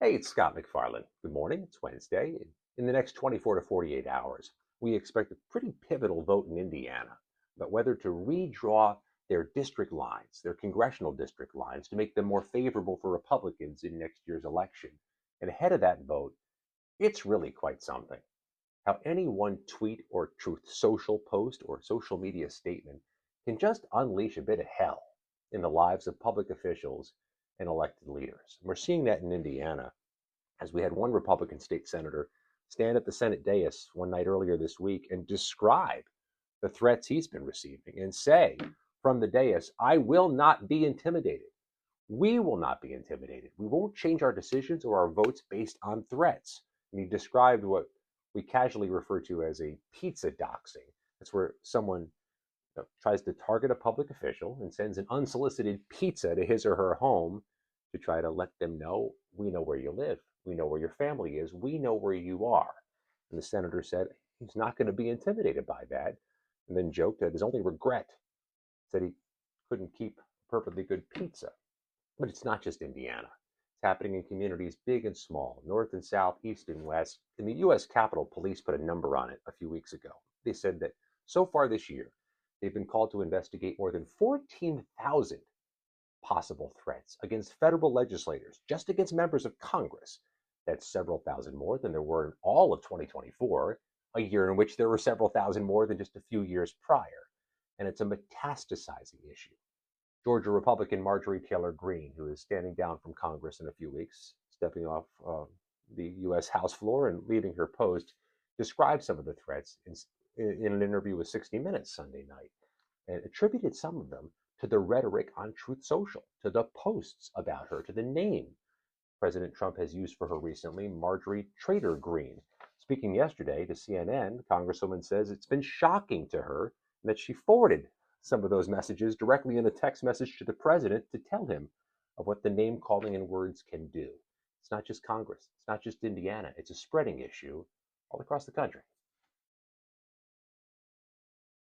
Hey, it's Scott McFarland. Good morning. It's Wednesday. In the next 24 to 48 hours, we expect a pretty pivotal vote in Indiana about whether to redraw their district lines, their congressional district lines, to make them more favorable for Republicans in next year's election. And ahead of that vote, it's really quite something. How any one tweet or Truth Social post or social media statement can just unleash a bit of hell in the lives of public officials and elected leaders. And we're seeing that in Indiana as we had one Republican state senator stand at the Senate dais one night earlier this week and describe the threats he's been receiving and say from the dais, I will not be intimidated. We will not be intimidated. We won't change our decisions or our votes based on threats. And he described what we casually refer to as a pizza doxing. That's where someone tries to target a public official and sends an unsolicited pizza to his or her home to try to let them know we know where you live, we know where your family is, we know where you are. And the senator said he's not going to be intimidated by that, and then joked that his only regret said he couldn't keep perfectly good pizza. But it's not just Indiana. It's happening in communities big and small, north and south, east and west. And the U.S. Capitol Police put a number on it a few weeks ago. They said that so far this year, they've been called to investigate more than 14,000 possible threats against federal legislators, just against members of Congress. That's several thousand more than there were in all of 2024, a year in which there were several thousand more than just a few years prior. And it's a metastasizing issue. Georgia Republican Marjorie Taylor Greene, who is standing down from Congress in a few weeks, stepping off the U.S. House floor and leaving her post, described some of the threats in an interview with 60 Minutes Sunday night and attributed some of them to the rhetoric on Truth Social, to the posts about her, to the name President Trump has used for her recently, Marjorie Trader Greene. Speaking yesterday to CNN, the Congresswoman says it's been shocking to her that she forwarded some of those messages directly in a text message to the president to tell him of what the name calling and words can do. It's not just Congress, it's not just Indiana, it's a spreading issue all across the country.